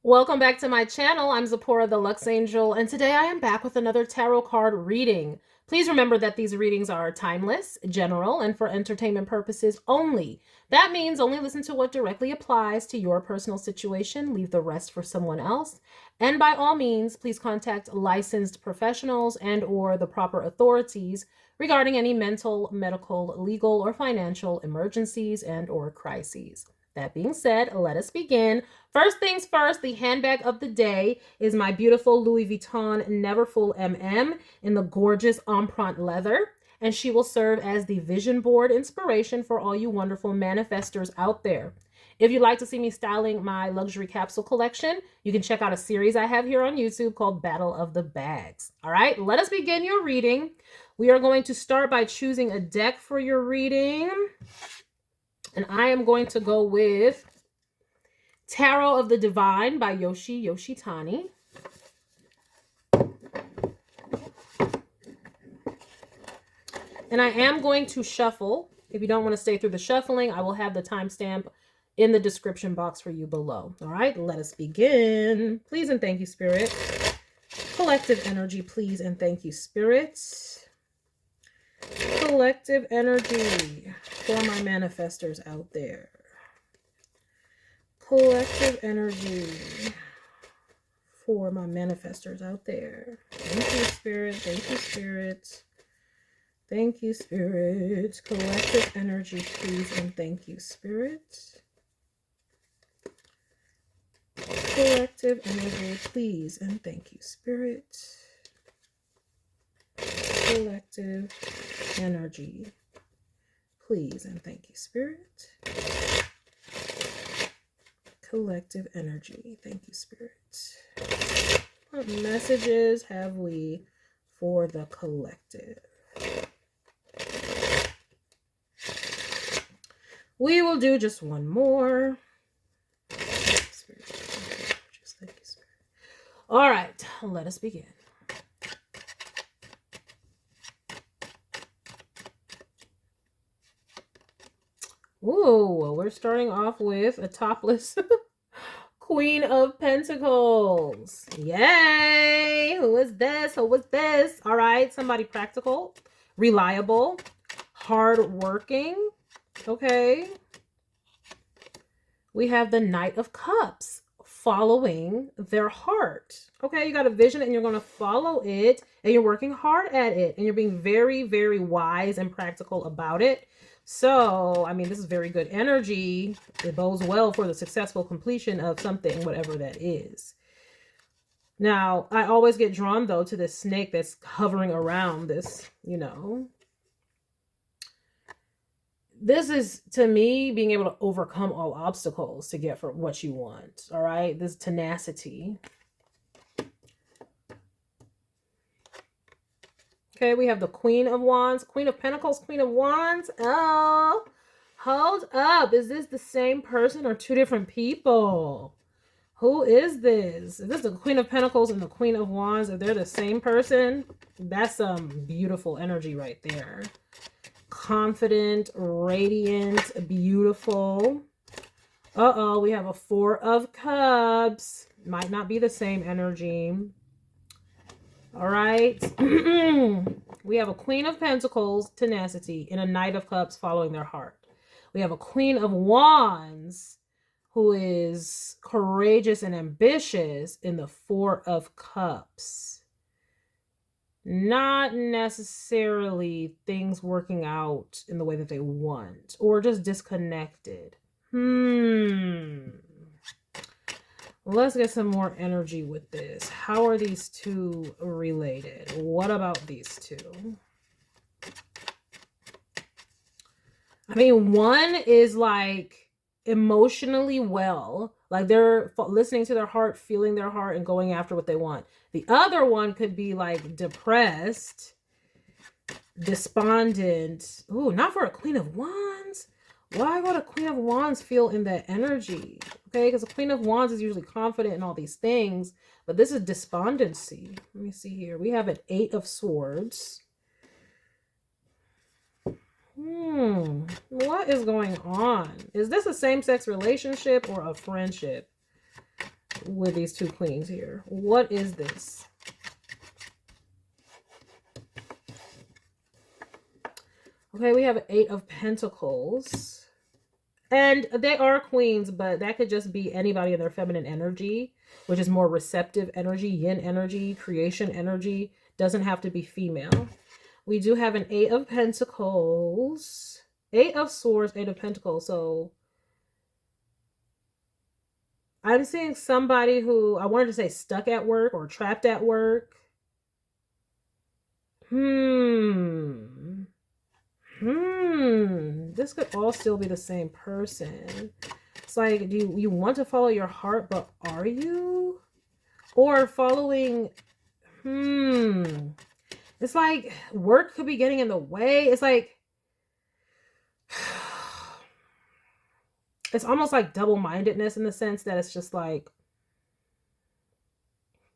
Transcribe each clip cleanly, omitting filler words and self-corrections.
Welcome back to my channel. I'm Zipporah the Lux Angel, and today I am back with another tarot card reading. Please remember that these readings are timeless, general, and for entertainment purposes only. That means only listen to what directly applies to your personal situation, leave the rest for someone else. And by all means, please contact licensed professionals and/or the proper authorities regarding any mental, medical, legal, or financial emergencies and/or crises. That being said, let us begin. First things first, the handbag of the day is my beautiful Louis Vuitton Neverfull MM in the gorgeous empreinte leather. And she will serve as the vision board inspiration for all you wonderful manifestors out there. If you'd like to see me styling my luxury capsule collection, you can check out a series I have here on YouTube called Battle of the Bags. All right, let us begin your reading. We are going to start by choosing a deck for your reading. And I am going to go with Tarot of the Divine by Yoshitani. And I am going to shuffle. If you don't want to stay through the shuffling, I will have the timestamp in the description box for you below. All right, let us begin. Please and thank you, Spirit. Collective energy, please and thank you, Spirit. Collective energy for my manifestors out there. Collective energy for my manifestors out there. Thank you, Spirit. Thank you, Spirit. Thank you, Spirit. Collective energy, please, and thank you, Spirit. Collective energy, please, and thank you, Spirit. Collective energy, please, and thank you, Spirit. Collective energy, thank you, Spirit. What messages have we for the collective? We will do just one more. Spirit, just thank you, Spirit. All right, let us begin. Ooh, we're starting off with a topless Queen of Pentacles. Yay! Who is this? Who is this? All right, somebody practical, reliable, hardworking. Okay. We have the Knight of Cups following their heart. Okay, you got a vision and you're going to follow it and you're working hard at it and you're being very, very wise and practical about it. So, I mean, this is very good energy. It bodes well for the successful completion of something, whatever that is. Now, I always get drawn, though, to this snake that's hovering around this, you know. This is, to me, being able to overcome all obstacles to get for what you want, all right? This tenacity. Okay, we have the Queen of Wands, Queen of Pentacles, Queen of Wands. Oh, hold up. Is this the same person or two different people? Who is this? Is this the Queen of Pentacles and the Queen of Wands? If they're the same person, that's some beautiful energy right there. Confident, radiant, beautiful. Uh-oh, we have a Four of Cups. Might not be the same energy. All right. We have a Queen of Pentacles, tenacity, and a Knight of Cups following their heart. We have a Queen of Wands who is courageous and ambitious in the Four of Cups. Not necessarily things working out in the way that they want or just disconnected. Let's get some more energy with this. How are these two related? What about these two? I mean, one is like emotionally well, like they're listening to their heart, feeling their heart, and going after what they want. The other one could be like depressed, despondent. Ooh, not for a Queen of Wands. Why would a Queen of Wands feel in that energy? Okay, because a Queen of Wands is usually confident in all these things, but this is despondency. Let me see here. We have an Eight of Swords. What is going on? Is this a same-sex relationship or a friendship? with these two queens here? What is this? Okay, we have 8 of Pentacles. And they are queens, but that could just be anybody in their feminine energy, which is more receptive energy, yin energy, creation energy. Doesn't have to be female. We do have an 8 of Pentacles, 8 of Swords, 8 of Pentacles. So I'm seeing somebody who, I wanted to say stuck at work or trapped at work. This could all still be the same person. It's like, do you want to follow your heart, but are you? Or following, it's like work could be getting in the way. It's like, it's almost like double-mindedness in the sense that it's just like,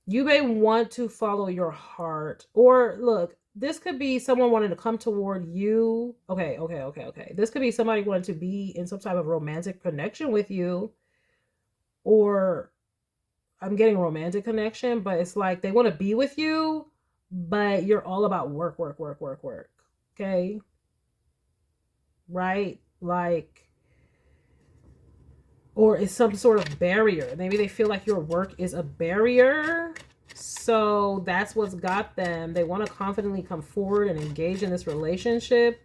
you may want to follow your heart. Or look, this could be someone wanting to come toward you. Okay. This could be somebody wanting to be in some type of romantic connection with you. Or I'm getting romantic connection, but it's like they want to be with you, but you're all about work. Okay? Right? Like, or it's some sort of barrier. Maybe they feel like your work is a barrier. So that's what's got them. They want to confidently come forward and engage in this relationship.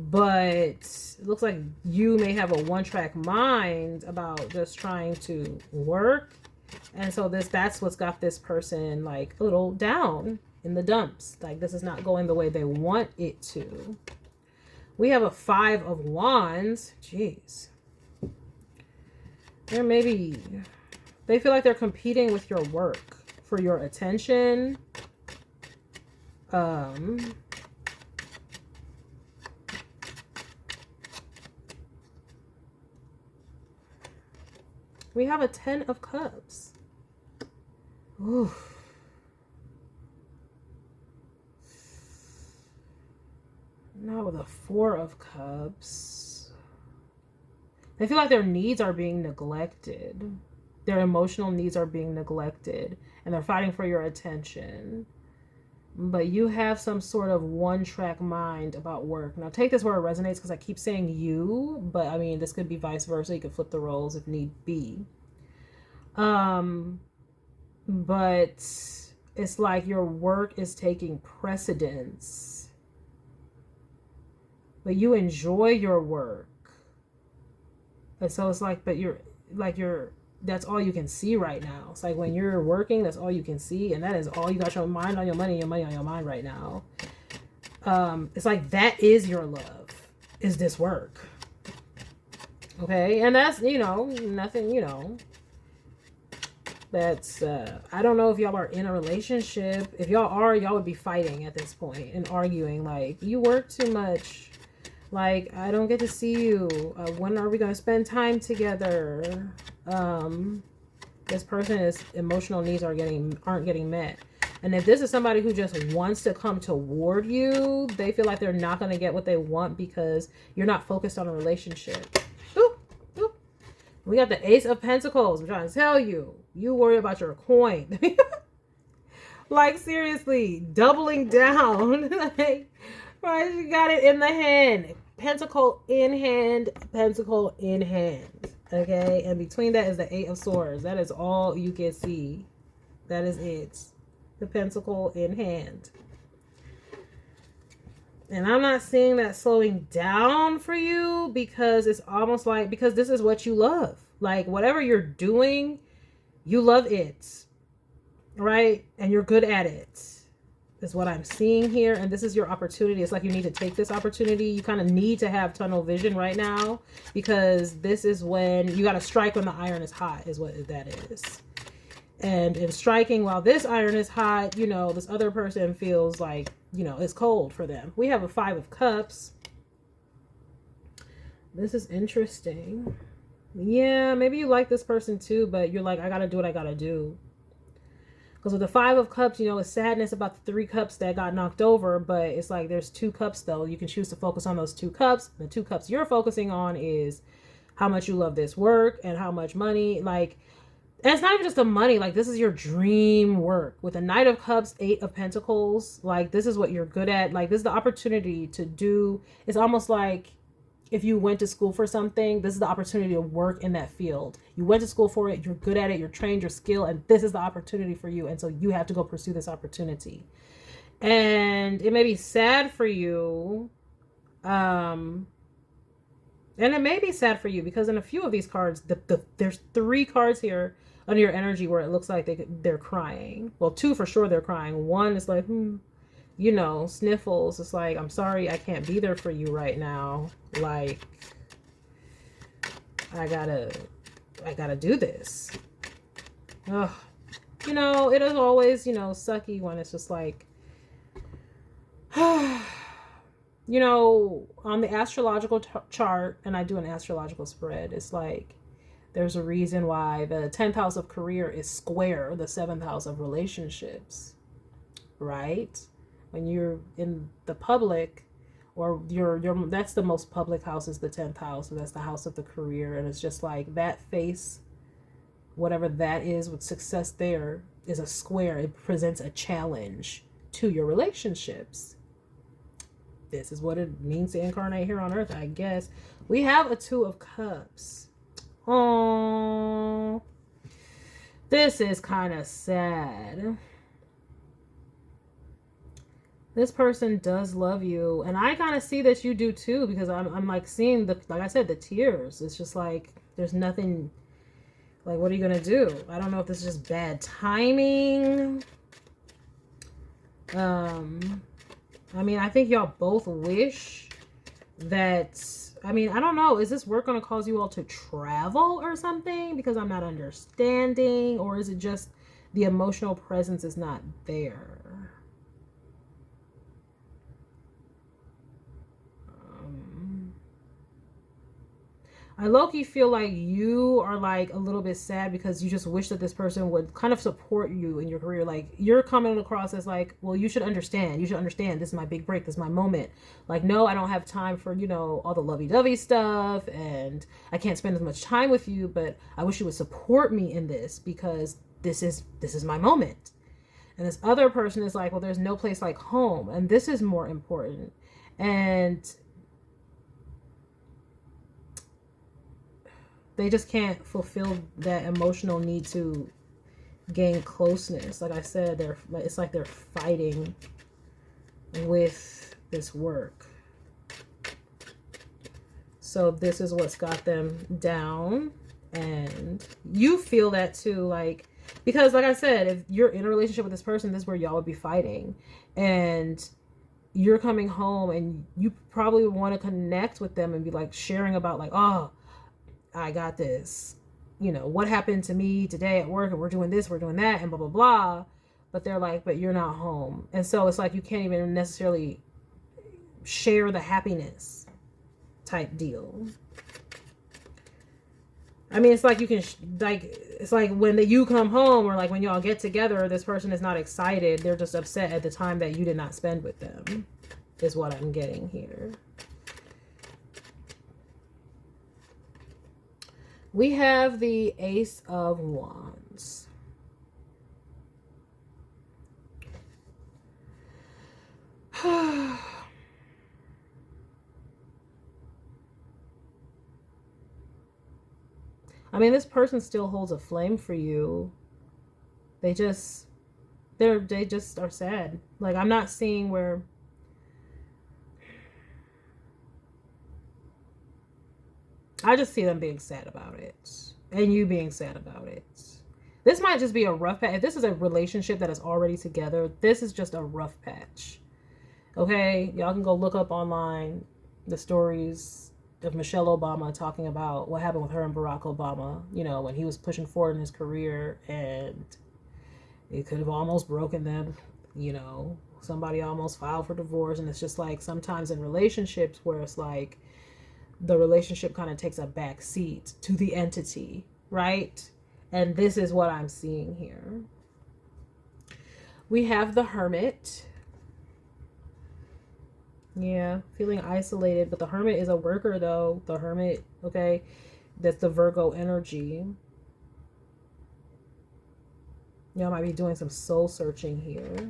But it looks like you may have a one-track mind about just trying to work. And so that's what's got this person like a little down in the dumps. Like this is not going the way they want it to. We have a 5 of Wands. Jeez. Or maybe they feel like they're competing with your work for your attention. We have a 10 of Cups. Ooh. Now with a 4 of Cups. They feel like their needs are being neglected. Their emotional needs are being neglected. And they're fighting for your attention. But you have some sort of one-track mind about work. Now take this where it resonates because I keep saying you. But I mean, this could be vice versa. You could flip the roles if need be. But it's like your work is taking precedence. But you enjoy your work. And so it's like, but that's all you can see right now. It's like when you're working, that's all you can see. And that is all you got your mind on your money, your money on your mind right now. It's like that is your love, is this work. Okay. And that's, nothing, that's, I don't know if y'all are in a relationship. If y'all are, y'all would be fighting at this point and arguing like, you work too much. Like, I don't get to see you. When are we going to spend time together? This person's emotional needs aren't getting met. And if this is somebody who just wants to come toward you, they feel like they're not going to get what they want because you're not focused on a relationship. Boop, boop. We got the Ace of Pentacles. I'm trying to tell you. You worry about your coin. Like, seriously, doubling down. Like, right, you got it in the hand. Pentacle in hand, pentacle in hand. Okay, and between that is the 8 of Swords. That is all you can see. That is it. The pentacle in hand. And I'm not seeing that slowing down for you because it's almost like, because this is what you love. Like, whatever you're doing, you love it. Right? And you're good at it. Is what I'm seeing here. And this is your opportunity. It's like you need to take this opportunity. You kind of need to have tunnel vision right now because this is when you got to strike when the iron is hot is what that is. And in striking while this iron is hot, this other person feels like, it's cold for them. We have a 5 of Cups. This is interesting. Yeah, maybe you like this person too, but you're like, I got to do what I got to do. Because with the 5 of Cups, it's sadness about the 3 cups that got knocked over. But it's like there's 2 cups, though. You can choose to focus on those 2 cups. The 2 cups you're focusing on is how much you love this work and how much money. Like, And it's not even just the money. Like, this is your dream work. With a Knight of Cups, Eight of Pentacles, like, this is what you're good at. Like, this is the opportunity to do. It's almost like if you went to school for something, this is the opportunity to work in that field. You went to school for it. You're good at it. You're trained, your skill, and this is the opportunity for you. And so you have to go pursue this opportunity. And it may be sad for you. And it may be sad for you because in a few of these cards, there's 3 cards here under your energy where it looks like they're crying. Well, 2 for sure they're crying. 1 is like, you know, sniffles. It's like, I'm sorry, I can't be there for you right now. Like, I gotta do this. Ugh. You know, it is always, you know, sucky when it's just like, you know, on the astrological chart, and I do an astrological spread, it's like there's a reason why the 10th house of career is square the 7th house of relationships, right? When you're in the public, or you're that's the most public house, is the 10th house, so that's the house of the career, and it's just like that face, whatever that is with success, there is a square. It presents a challenge to your relationships. This is what it means to incarnate here on earth, I guess. We have a 2 of Cups. Oh, this is kind of sad. This person does love you, and I kind of see that you do too, because I'm like seeing the, like I said, the tears. It's just like there's nothing. Like, what are you gonna do? I don't know if this is just bad timing. I mean, I think y'all both wish that, I mean, I don't know. Is this work going to cause you all to travel or something? Because I'm not understanding. Or is it just the emotional presence is not there? I low-key feel like you are like a little bit sad because you just wish that this person would kind of support you in your career. Like, you're coming across as like, well, you should understand. You should understand. This is my big break. This is my moment. Like, no, I don't have time for, you know, all the lovey-dovey stuff, and I can't spend as much time with you, but I wish you would support me in this because this is my moment. And this other person is like, well, there's no place like home, and this is more important. And they just can't fulfill that emotional need to gain closeness. Like I said, it's like they're fighting with this work. So this is what's got them down. And you feel that too, like, because like I said, if you're in a relationship with this person, this is where y'all would be fighting. And you're coming home and you probably want to connect with them and be like sharing about like, oh, I got this, you know, what happened to me today at work, and we're doing this, we're doing that, and blah, blah, blah. But they're like, but you're not home. And so it's like you can't even necessarily share the happiness type deal. I mean, it's like you can, like, it's like when you come home, or like when y'all get together, this person is not excited. They're just upset at the time that you did not spend with them, is what I'm getting here. We have the Ace of Wands. I mean, this person still holds a flame for you. They just are sad. Like, I'm not seeing where, I just see them being sad about it. And you being sad about it. This might just be a rough patch. If this is a relationship that is already together, this is just a rough patch. Okay? Y'all can go look up online the stories of Michelle Obama talking about what happened with her and Barack Obama, you know, when he was pushing forward in his career, and it could have almost broken them, you know. Somebody almost filed for divorce, and it's just like sometimes in relationships where it's like the relationship kind of takes a back seat to the entity, right? And this is what I'm seeing here. We have the Hermit. Yeah, feeling isolated, but the Hermit is a worker though. The Hermit, okay, that's the Virgo energy. Y'all might be doing some soul searching here.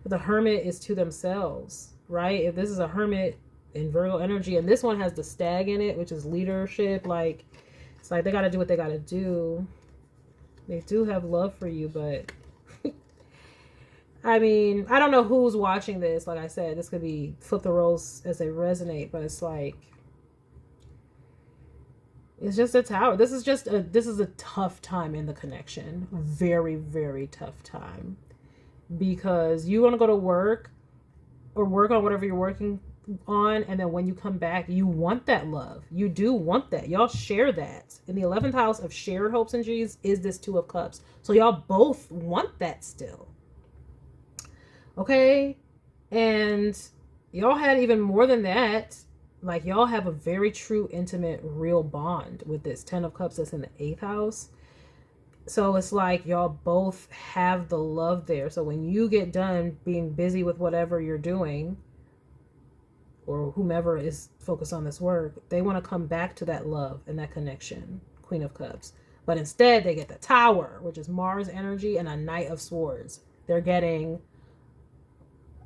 But the Hermit is to themselves, right? If this is a Hermit in Virgo energy, and this one has the Stag in it, which is leadership, like, it's like they got to do what they got to do. They do have love for you, but I mean, I don't know who's watching this. Like I said, this could be flip the roles as they resonate, but it's like, it's just a Tower. This is a tough time in the connection. Very, very tough time. Because you want to go to work or work on whatever you're working on, and then when you come back, you want that love. You do want that. Y'all share that. In the 11th house of shared hopes and dreams is this Two of Cups. So y'all both want that still. Okay? And y'all had even more than that. Like, y'all have a very true, intimate, real bond with this Ten of Cups that's in the 8th house. So it's like y'all both have the love there. So when you get done being busy with whatever you're doing, or whomever is focused on this work, they want to come back to that love and that connection. Queen of Cups. But instead, they get the Tower, which is Mars energy, and a Knight of Swords. They're getting,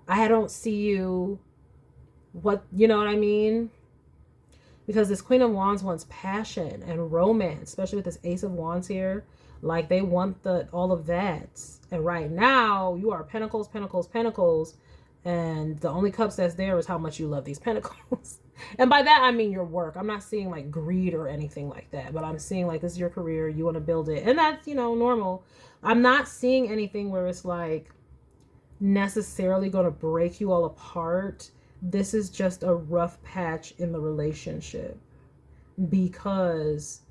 I don't see you, what, you know what I mean? Because this Queen of Wands wants passion and romance, especially with this Ace of Wands here. Like, they want all of that. And right now, you are Pentacles, Pentacles, Pentacles. And the only cups that's there is how much you love these Pentacles. And by that, I mean your work. I'm not seeing like greed or anything like that. But I'm seeing like this is your career. You want to build it. And that's, you know, normal. I'm not seeing anything where it's like necessarily going to break you all apart. This is just a rough patch in the relationship. Because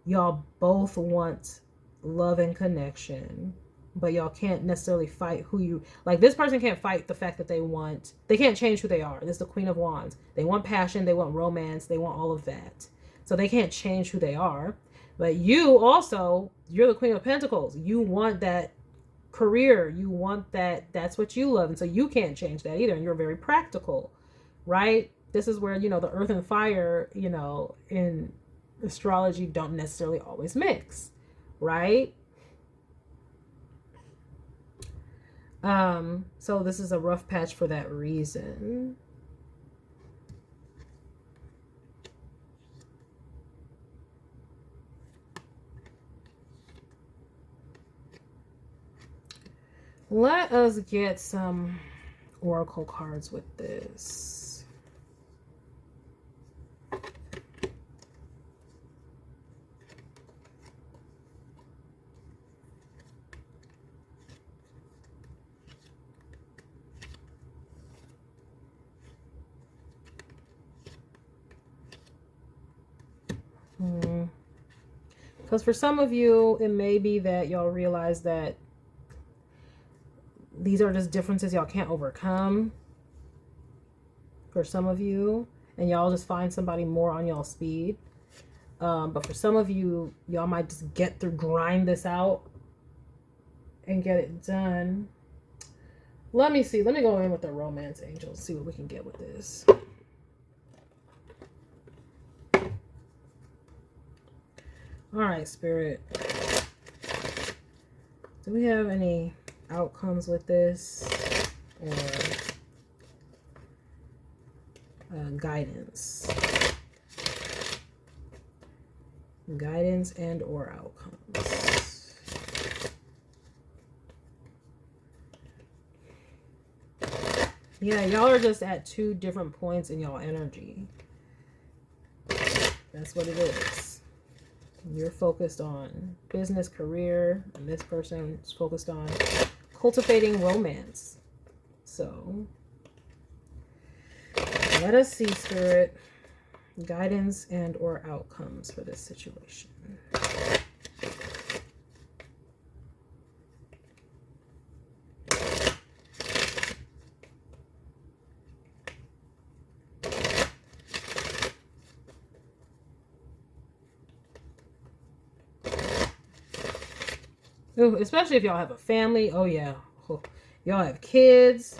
y'all both want love and connection, but y'all can't necessarily fight who you like. This person can't fight the fact that they can't change who they are. This is the Queen of Wands. They want passion, they want romance, they want all of that. So they can't change who they are. But you also, you're the Queen of Pentacles. You want that career, you want that's what you love, and so you can't change that either. And you're very practical, right? This is where, you know, the earth and fire, you know, in astrology don't necessarily always mix, right? So this is a rough patch for that reason. Let us get some oracle cards with this. Because for some of you, it may be that y'all realize that these are just differences y'all can't overcome. For some of you, and y'all just find somebody more on y'all speed. But for some of you, y'all might just grind this out and get it done. Let me see. Let me go in with the romance angels, see what we can get with this. All right, Spirit. Do we have any outcomes with this, or guidance? Guidance and or outcomes. Yeah, y'all are just at two different points in y'all energy. That's what it is. You're focused on business, career, and this person is focused on cultivating romance. So let us see, Spirit, guidance and or outcomes for this situation. Ooh, especially if y'all have a family. Oh yeah, y'all have kids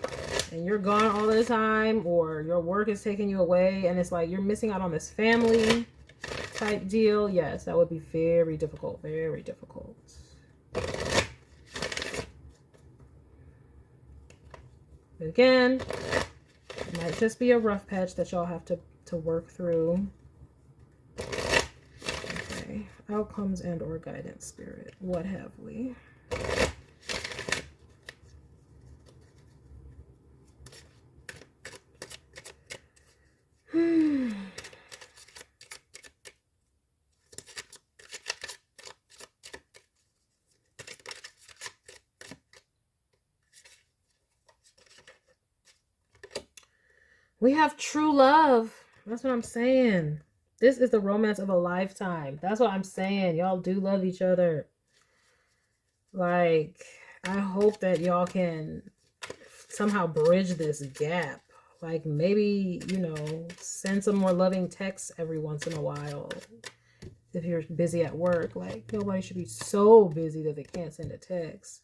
and you're gone all the time, or your work is taking you away and it's like you're missing out on this family type deal. Yes, that would be very difficult. Very difficult. But again, it might just be a rough patch that y'all have to work through. Okay, outcomes and or guidance, spirit. What have we? We have true love. That's what I'm saying. This is the romance of a lifetime. That's what I'm saying. Y'all do love each other. Like, I hope that y'all can somehow bridge this gap. Like, maybe, you know, send some more loving texts every once in a while. If you're busy at work, like, nobody should be so busy that they can't send a text.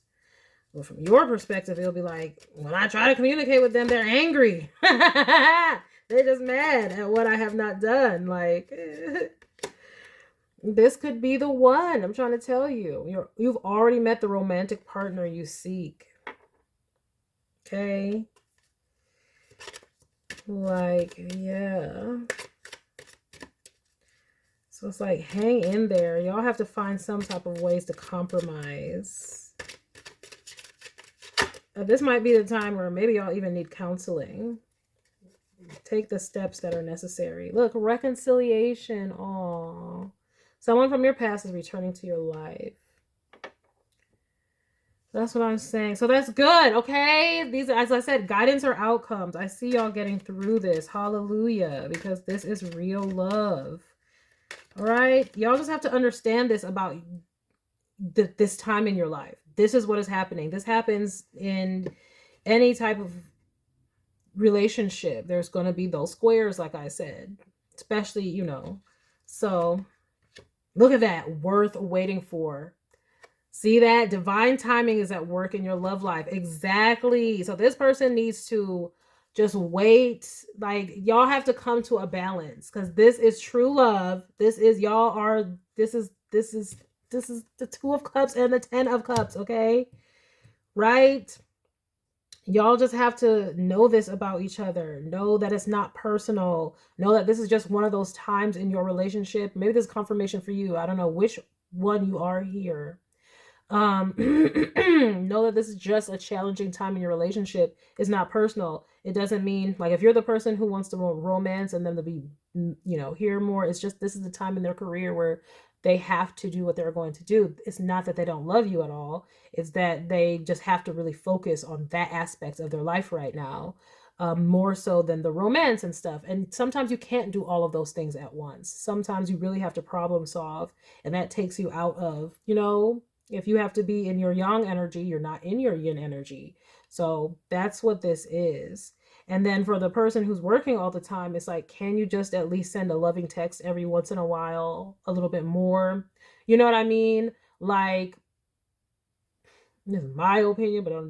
Well, from your perspective, it'll be like, when I try to communicate with them, they're angry. They're just mad at what I have not done. Like, this could be the one. I'm trying to tell you. You've already met the romantic partner you seek. Okay? Like, yeah. So it's like, hang in there. Y'all have to find some type of ways to compromise. This might be the time where maybe y'all even need counseling. Take the steps that are necessary. Look, reconciliation. Aww. Someone from your past is returning to your life. That's what I'm saying. So that's good, okay? These, as I said, guidance or outcomes. I see y'all getting through this. Hallelujah. Because this is real love. All right? Y'all just have to understand this about this time in your life. This is what is happening. This happens in any type of relationship. There's going to be those squares, like I said, especially, you know. So look at that. Worth waiting for. See that? Divine timing is at work in your love life. Exactly. So this person needs to just wait. Like, y'all have to come to a balance, because this is true love. This is the 2 of Cups and the 10 of Cups, okay? Right? Y'all just have to know this about each other. Know that it's not personal. Know that this is just one of those times in your relationship. Maybe this is confirmation for you. I don't know which one you are here. Know that this is just a challenging time in your relationship. It's not personal. It doesn't mean, like, if you're the person who wants to romance and them to be, you know, hear more, it's just this is the time in their career where they have to do what they're going to do. It's not that they don't love you at all. It's that they just have to really focus on that aspect of their life right now, more so than the romance and stuff. And sometimes you can't do all of those things at once. Sometimes you really have to problem solve, and that takes you out of, you know, if you have to be in your yang energy, you're not in your yin energy. So that's what this is. And then for the person who's working all the time, it's like, can you just at least send a loving text every once in a while, a little bit more? You know what I mean? Like, this is my opinion, but I'm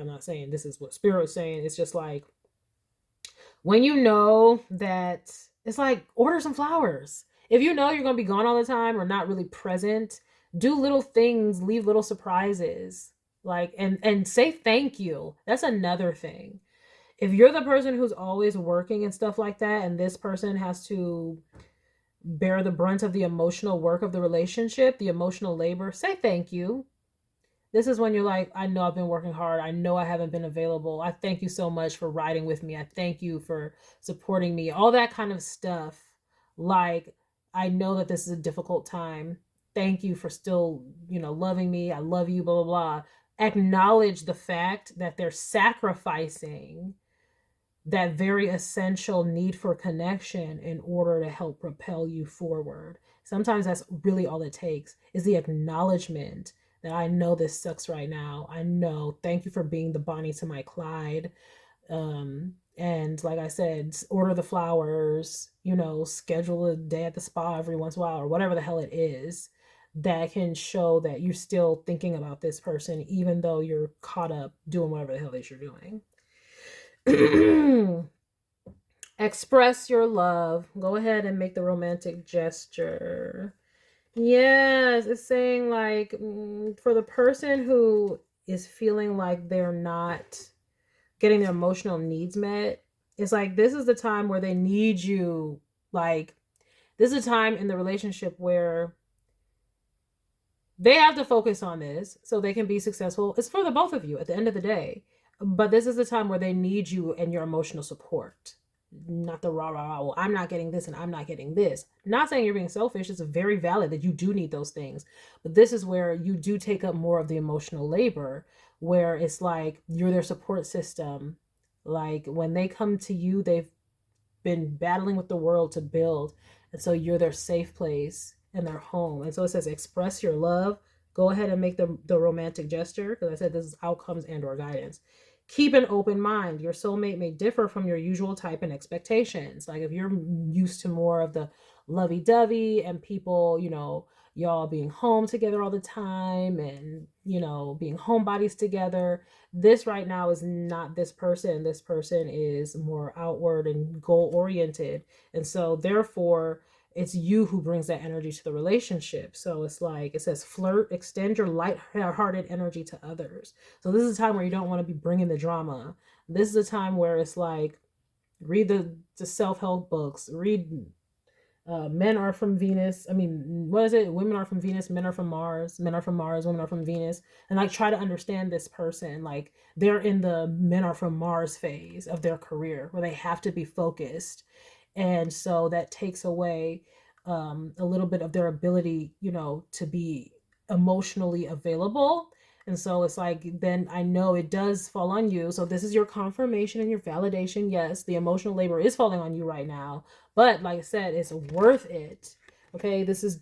not saying this is what Spirit's saying. It's just like, when you know that, it's like, order some flowers. If you know you're going to be gone all the time or not really present, do little things, leave little surprises, like, and say thank you. That's another thing. If you're the person who's always working and stuff like that, and this person has to bear the brunt of the emotional work of the relationship, the emotional labor, say thank you. This is when you're like, I know I've been working hard. I know I haven't been available. I thank you so much for riding with me. I thank you for supporting me. All that kind of stuff. Like, I know that this is a difficult time. Thank you for still, you know, loving me. I love you, blah, blah, blah. Acknowledge the fact that they're sacrificing that very essential need for connection in order to help propel you forward. Sometimes that's really all it takes, is the acknowledgement that I know this sucks right now. I know. Thank you for being the Bonnie to my Clyde. And like I said, order the flowers, you know, schedule a day at the spa every once in a while, or whatever the hell it is that can show that you're still thinking about this person, even though you're caught up doing whatever the hell it is you're doing. Express your love. Go ahead and make the romantic gesture. Yes, it's saying, like, for the person who is feeling like they're not getting their emotional needs met. It's like, this is the time where they need you. Like, this is a time in the relationship where they have to focus on this so they can be successful. It's for the both of you at the end of the day. But this is the time where they need you and your emotional support. Not the rah, rah, rah, well, I'm not getting this and I'm not getting this. Not saying you're being selfish. It's very valid that you do need those things. But this is where you do take up more of the emotional labor, where it's like you're their support system. Like, when they come to you, they've been battling with the world to build. And so you're their safe place and their home. And so it says express your love. Go ahead and make the romantic gesture, because I said this is outcomes and or guidance. Keep an open mind. Your soulmate may differ from your usual type and expectations. Like, if you're used to more of the lovey-dovey and people, you know, y'all being home together all the time and, you know, being homebodies together, this right now is not this person. This person is more outward and goal oriented. And so therefore, it's you who brings that energy to the relationship. So it's like, it says flirt, extend your light-hearted energy to others. So this is a time where you don't want to be bringing the drama. This is a time where it's like, read the self-help books, read men are from Venus. I mean, what is it? Women are from Venus, men are from Mars. Men are from Mars, women are from Venus. And like, try to understand this person. Like, they're in the men are from Mars phase of their career where they have to be focused. And so that takes away a little bit of their ability, you know, to be emotionally available. And so it's like, then I know it does fall on you. So this is your confirmation and your validation. Yes, the emotional labor is falling on you right now. But like I said, it's worth it. Okay, this is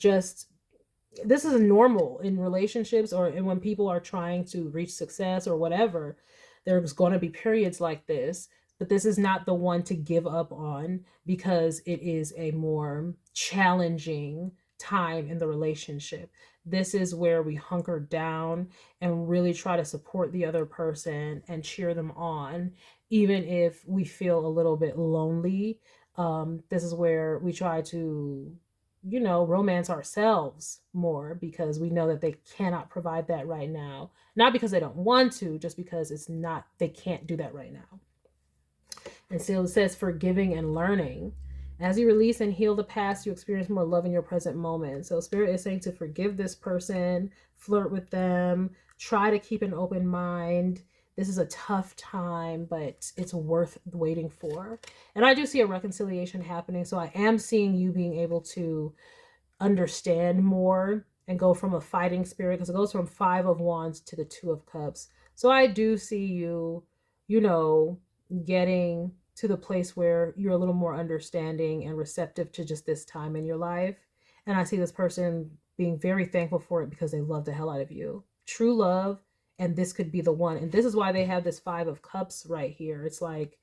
normal in relationships, or when people are trying to reach success or whatever. There's going to be periods like this, but this is not the one to give up on, because it is a more challenging time in the relationship. This is where we hunker down and really try to support the other person and cheer them on, even if we feel a little bit lonely. This is where we try to, you know, romance ourselves more, because we know that they cannot provide that right now. Not because they don't want to, just because it's not, they can't do that right now. And so it says forgiving and learning. As you release and heal the past, you experience more love in your present moment. So Spirit is saying to forgive this person, flirt with them, try to keep an open mind. This is a tough time, but it's worth waiting for. And I do see a reconciliation happening. So I am seeing you being able to understand more and go from a fighting spirit, because it goes from 5 of Wands to the 2 of Cups. So I do see you, you know, getting to the place where you're a little more understanding and receptive to just this time in your life. And I see this person being very thankful for it, because they love the hell out of you. True love. And this could be the one. And this is why they have this 5 of Cups right here. It's like,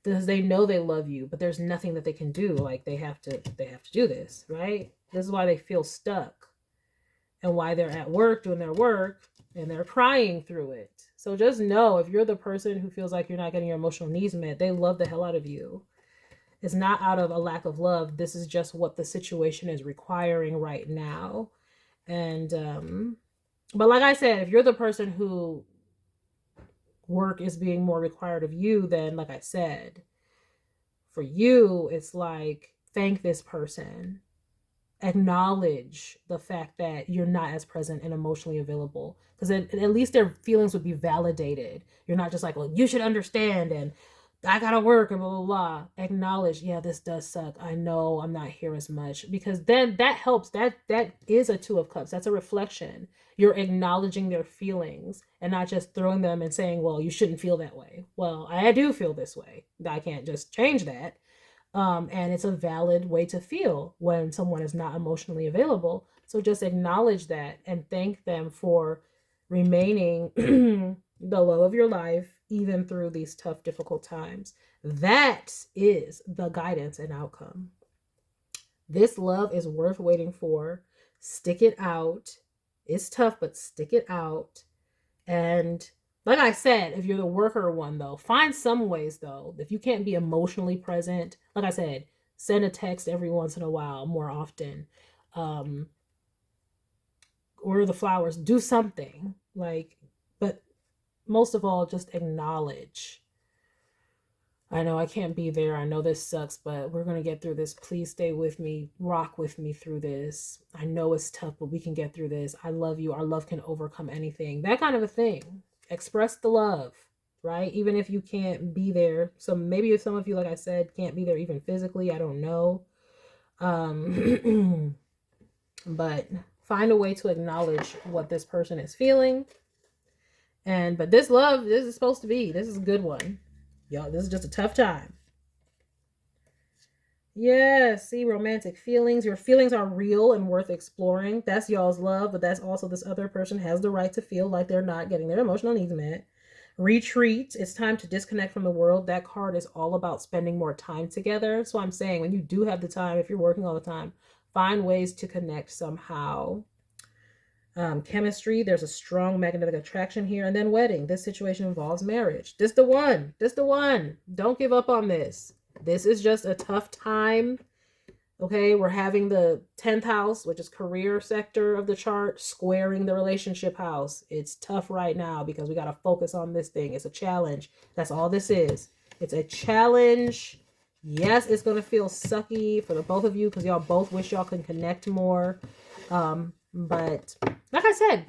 because they know they love you, but there's nothing that they can do. Like, they have to do this, right? This is why they feel stuck, and why they're at work doing their work and they're crying through it. So just know, if you're the person who feels like you're not getting your emotional needs met, they love the hell out of you. It's not out of a lack of love. This is just what the situation is requiring right now. And but like I said, if you're the person who work is being more required of you, then like I said, for you, it's like, thank this person. Acknowledge the fact that you're not as present and emotionally available, because at least their feelings would be validated. You're not just like, well, you should understand and I gotta work and blah blah blah. Acknowledge, yeah, this does suck. I know I'm not here as much, because then that helps. That is a 2 of Cups. That's a reflection. You're acknowledging their feelings and not just throwing them and saying, well, you shouldn't feel that way. Well, I do feel this way. I can't just change that. And it's a valid way to feel when someone is not emotionally available. So just acknowledge that and thank them for remaining the love of your life, even through these tough, difficult times. That is the guidance and outcome. This love is worth waiting for. Stick it out. It's tough, but stick it out. And like I said, if you're the worker one, though, find some ways, though. If you can't be emotionally present, like I said, send a text every once in a while, more often. Order the flowers. Do something. Like, but most of all, just acknowledge I know I can't be there. I know this sucks, but we're going to get through this. Please stay with me. Rock with me through this. I know it's tough, but we can get through this. I love you. Our love can overcome anything. That kind of a thing. Express the love, right? Even if you can't be there. So maybe if some of you, like I said, can't be there even physically, I don't know. But find a way to acknowledge what this person is feeling. But this love, this is supposed to be. This is a good one. Y'all, this is just a tough time. Yes, see, romantic feelings. Your feelings are real and worth exploring. That's y'all's love, but that's also this other person has the right to feel like they're not getting their emotional needs met. Retreat. It's time to disconnect from the world. That card is all about spending more time together. So I'm saying when you do have the time, if you're working all the time, find ways to connect somehow. Chemistry, there's a strong magnetic attraction here. And then wedding. This situation involves marriage. This the one. This the one. Don't give up on this. This is just a tough time. Okay, we're having the 10th house, which is career sector of the chart, squaring the relationship house. It's tough right now because we got to focus on this thing. It's a challenge. That's all this is. It's a challenge. Yes, it's going to feel sucky for the both of you because y'all both wish y'all can connect more. But like I said, if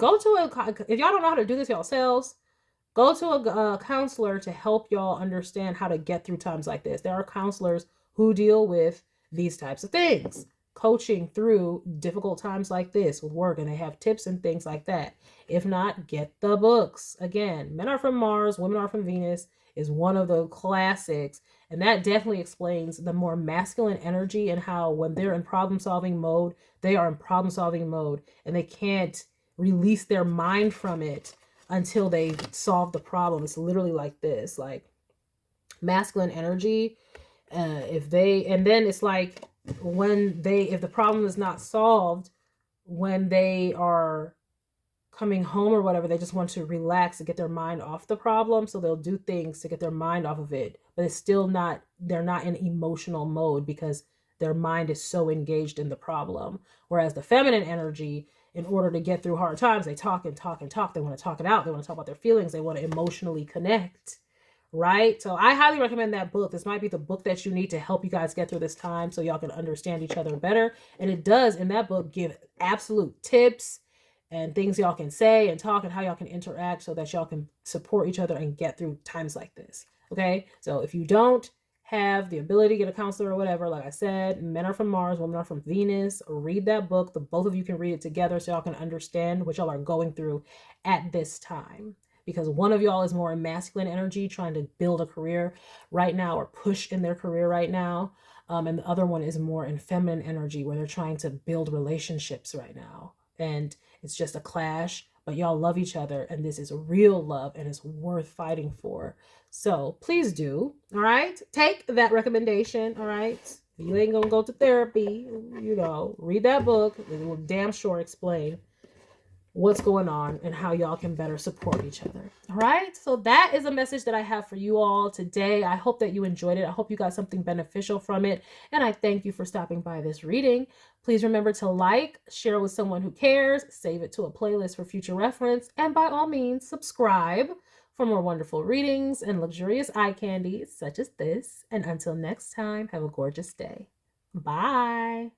y'all don't know how to do this yourselves, go to a counselor to help y'all understand how to get through times like this. There are counselors who deal with these types of things, coaching through difficult times like this with work, and they have tips and things like that. If not, get the books. Again, Men Are From Mars, Women Are From Venus is one of the classics, and that definitely explains the more masculine energy and how when they're in problem-solving mode, they are in problem-solving mode, and they can't release their mind from it until they solve the problem. It's literally like this, like masculine energy. And then it's like if the problem is not solved, when they are coming home or whatever, they just want to relax and get their mind off the problem. So they'll do things to get their mind off of it, but it's still not, they're not in emotional mode because their mind is so engaged in the problem. Whereas the feminine energy, in order to get through hard times, they talk and talk and talk. They want to talk it out. They want to talk about their feelings. They want to emotionally connect, right? So I highly recommend that book. This might be the book that you need to help you guys get through this time so y'all can understand each other better. And it does, in that book, give absolute tips and things y'all can say and talk and how y'all can interact so that y'all can support each other and get through times like this. Okay? So if you don't have the ability to get a counselor or whatever, like I said, Men Are From Mars, Women Are From Venus, read that book. The both of you can read it together so y'all can understand what y'all are going through at this time. Because one of y'all is more in masculine energy, trying to build a career right now or push in their career right now. And the other one is more in feminine energy where they're trying to build relationships right now. And it's just a clash, but y'all love each other, and this is real love, and it's worth fighting for. So please do, all right? Take that recommendation, all right? You ain't gonna go to therapy, read that book. It will damn sure explain what's going on and how y'all can better support each other. All right. So that is a message that I have for you all today. I hope that you enjoyed it. I hope you got something beneficial from it. And I thank you for stopping by this reading. Please remember to like, share with someone who cares, save it to a playlist for future reference, and by all means, subscribe for more wonderful readings and luxurious eye candy such as this. And until next time, have a gorgeous day. Bye.